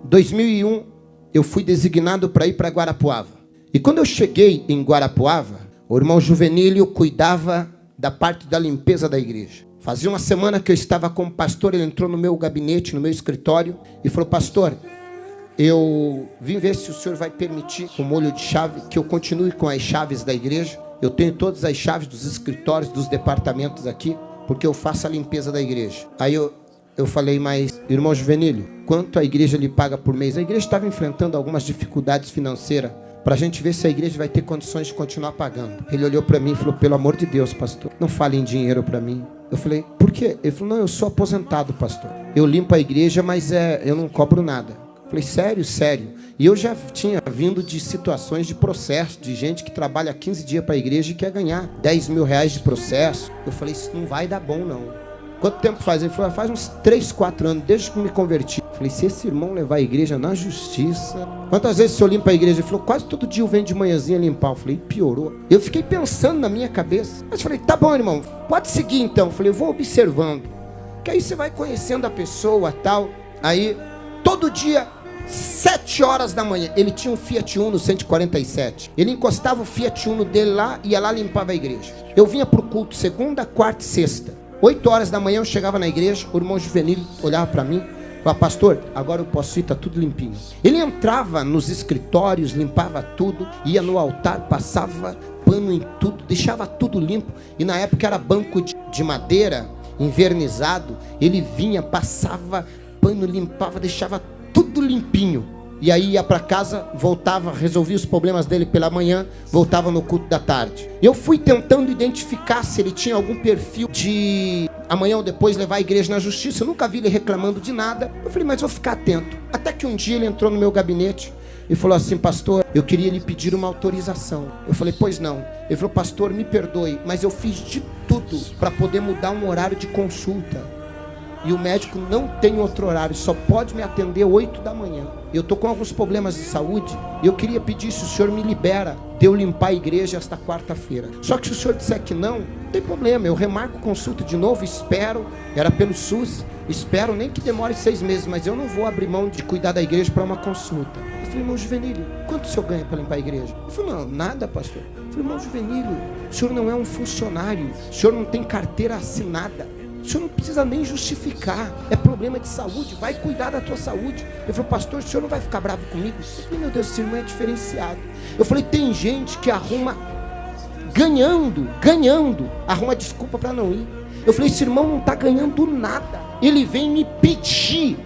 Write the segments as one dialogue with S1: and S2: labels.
S1: 2001, eu fui designado para ir para Guarapuava. E quando eu cheguei em Guarapuava, o irmão Juvenílio cuidava da parte da limpeza da igreja. Fazia uma semana que eu estava como pastor, ele entrou no meu gabinete, no meu escritório, e falou: pastor, eu vim ver se o senhor vai permitir, com molho de chave, que eu continue com as chaves da igreja. Eu tenho todas as chaves dos escritórios, dos departamentos aqui, porque eu faço a limpeza da igreja. Aí eu falei: mas, irmão Juvenílio, quanto a igreja lhe paga por mês? A igreja estava enfrentando algumas dificuldades financeiras, para a gente ver se a igreja vai ter condições de continuar pagando. Ele olhou para mim e falou: pelo amor de Deus, pastor, não fale em dinheiro para mim. Eu falei: por quê? Ele falou: não, eu sou aposentado, pastor. Eu limpo a igreja, mas eu não cobro nada. Eu falei: sério? Sério. E eu já tinha vindo de situações de processo, de gente que trabalha 15 dias para a igreja e quer ganhar 10 mil reais de processo. Eu falei: isso não vai dar bom, não. Quanto tempo faz? Ele falou: faz uns 3, 4 anos, desde que me converti. Eu falei: se esse irmão levar a igreja na justiça... Quantas vezes o senhor limpa a igreja? Ele falou: quase todo dia eu venho de manhãzinha limpar. Eu falei: piorou. Eu fiquei pensando na minha cabeça. Mas eu falei: tá bom, irmão, pode seguir então. Eu falei: eu vou observando. Que aí você vai conhecendo a pessoa e tal. Aí, todo dia, 7 horas da manhã, ele tinha um Fiat Uno 147. Ele encostava o Fiat Uno dele lá e ia lá limpava a igreja. Eu vinha pro culto segunda, quarta e sexta. 8 horas da manhã eu chegava na igreja, o irmão Juvenílio olhava para mim, falava: pastor, agora eu posso ir, tá tudo limpinho. Ele entrava nos escritórios, limpava tudo, ia no altar, passava pano em tudo, deixava tudo limpo. E na época era banco de madeira, envernizado. Ele vinha, passava pano, limpava, deixava tudo limpinho. E aí ia para casa, voltava, resolvia os problemas dele pela manhã, voltava no culto da tarde. Eu fui tentando identificar se ele tinha algum perfil de amanhã ou depois levar a igreja na justiça. Eu nunca vi ele reclamando de nada. Eu falei: mas vou ficar atento. Até que um dia ele entrou no meu gabinete e falou assim: pastor, eu queria lhe pedir uma autorização. Eu falei: pois não. Ele falou: pastor, me perdoe, mas eu fiz de tudo para poder mudar um horário de consulta. E o médico não tem outro horário, só pode me atender 8 da manhã. Eu estou com alguns problemas de saúde e eu queria pedir se o senhor me libera de eu limpar a igreja esta quarta-feira. Só que se o senhor disser que não tem problema, eu remarco consulta de novo, espero, era pelo SUS, espero nem que demore 6 meses, mas eu não vou abrir mão de cuidar da igreja para uma consulta. Eu falei: irmão Juvenílio, quanto o senhor ganha para limpar a igreja? Ele falou: não, nada, pastor. Eu falei: irmão Juvenílio, o senhor não é um funcionário, o senhor não tem carteira assinada. O senhor não precisa nem justificar. É problema de saúde, vai cuidar da tua saúde. Ele falou: pastor, o senhor não vai ficar bravo comigo? Eu falei: meu Deus, esse irmão é diferenciado. Eu falei: tem gente que arruma, ganhando, arruma desculpa para não ir. Eu falei: esse irmão não está ganhando nada. Ele vem me pedir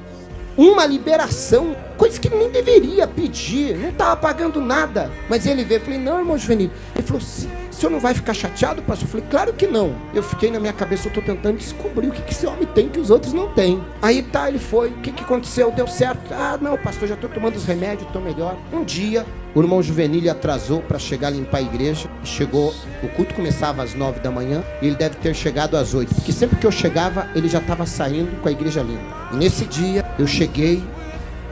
S1: uma liberação, coisa que ele nem deveria pedir, não estava pagando nada. Mas ele veio, eu falei: não, irmão Juvenílio. Ele falou: o senhor não vai ficar chateado, pastor? Eu falei: claro que não. Eu fiquei na minha cabeça, eu estou tentando descobrir o que esse homem tem que os outros não têm. Aí tá, ele foi, o que aconteceu? Deu certo? Ah, não, pastor, já estou tomando os remédios, estou melhor. Um dia, o irmão Juvenílio atrasou para chegar a limpar a igreja. Chegou, o culto começava às 9 da manhã, e ele deve ter chegado às 8, porque sempre que eu chegava, ele já estava saindo com a igreja limpa. E nesse dia, eu cheguei,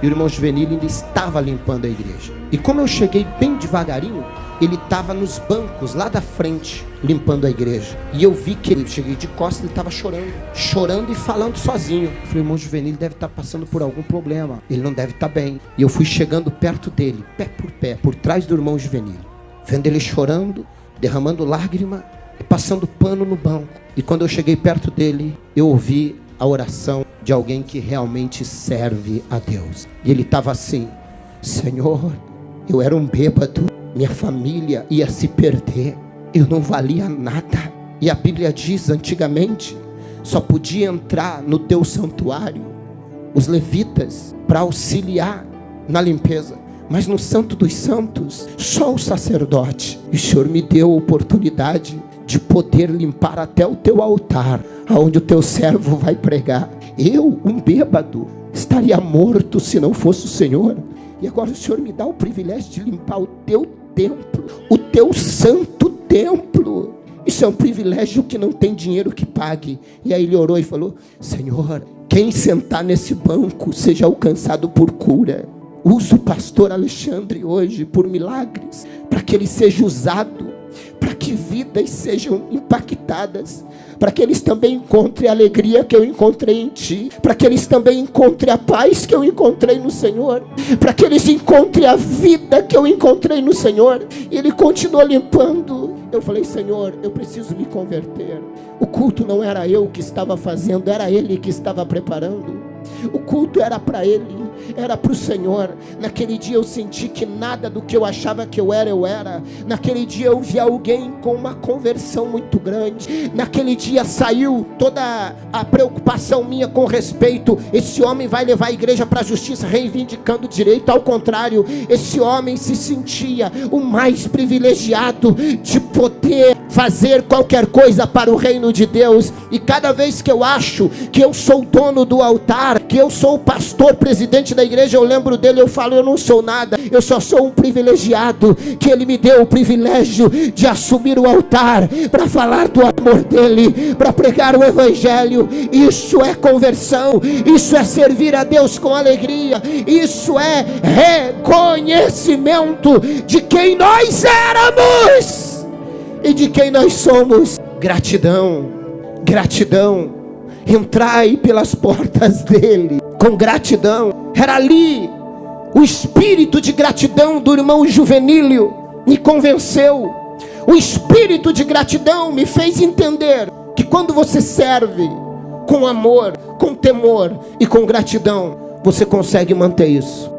S1: e o irmão Juvenílio ainda estava limpando a igreja. E como eu cheguei bem devagarinho, ele estava nos bancos lá da frente, limpando a igreja. E eu vi que ele, cheguei de costas, ele estava chorando e falando sozinho. Eu falei: irmão Juvenílio deve estar passando por algum problema, ele não deve estar bem. E eu fui chegando perto dele, pé, por trás do irmão Juvenílio, vendo ele chorando, derramando lágrima e passando pano no banco. E quando eu cheguei perto dele, eu ouvi a oração de alguém que realmente serve a Deus. E ele estava assim: Senhor, eu era um bêbado, minha família ia se perder, eu não valia nada. E a Bíblia diz, antigamente, só podia entrar no teu santuário os levitas para auxiliar na limpeza, mas no Santo dos Santos, só o sacerdote. E o Senhor me deu a oportunidade de poder limpar até o teu altar, aonde o teu servo vai pregar. Eu, um bêbado, estaria morto se não fosse o Senhor. E agora o Senhor me dá o privilégio de limpar o teu templo, o teu santo templo. Isso é um privilégio que não tem dinheiro que pague. E aí ele orou e falou: Senhor, quem sentar nesse banco seja alcançado por cura. Usa o pastor Alexandre hoje por milagres, para que ele seja usado, para que que vidas sejam impactadas, para que eles também encontrem a alegria que eu encontrei em Ti, para que eles também encontrem a paz que eu encontrei no Senhor, para que eles encontrem a vida que eu encontrei no Senhor. E Ele continuou limpando. Eu falei: Senhor, eu preciso me converter. O culto não era eu que estava fazendo, era Ele que estava preparando. O culto era para Ele, era para o Senhor. Naquele dia eu senti que nada do que eu achava que eu era. Naquele dia eu vi alguém com uma conversão muito grande. Naquele dia saiu toda a preocupação minha com respeito: esse homem vai levar a igreja para a justiça, reivindicando direito. Ao contrário, esse homem se sentia o mais privilegiado de poder fazer qualquer coisa para o reino de Deus. E cada vez que eu acho que eu sou o dono do altar, que eu sou o pastor, presidente da igreja, eu lembro dele, eu falo: eu não sou nada, eu só sou um privilegiado, que Ele me deu o privilégio de assumir o altar, para falar do amor dele, para pregar o evangelho. Isso é conversão, isso é servir a Deus com alegria, isso é reconhecimento de quem nós éramos e de quem nós somos. Gratidão, gratidão. Entrai pelas portas dele com gratidão. Era ali o espírito de gratidão do irmão Juvenílio me convenceu. O espírito de gratidão me fez entender que quando você serve com amor, com temor e com gratidão, você consegue manter isso.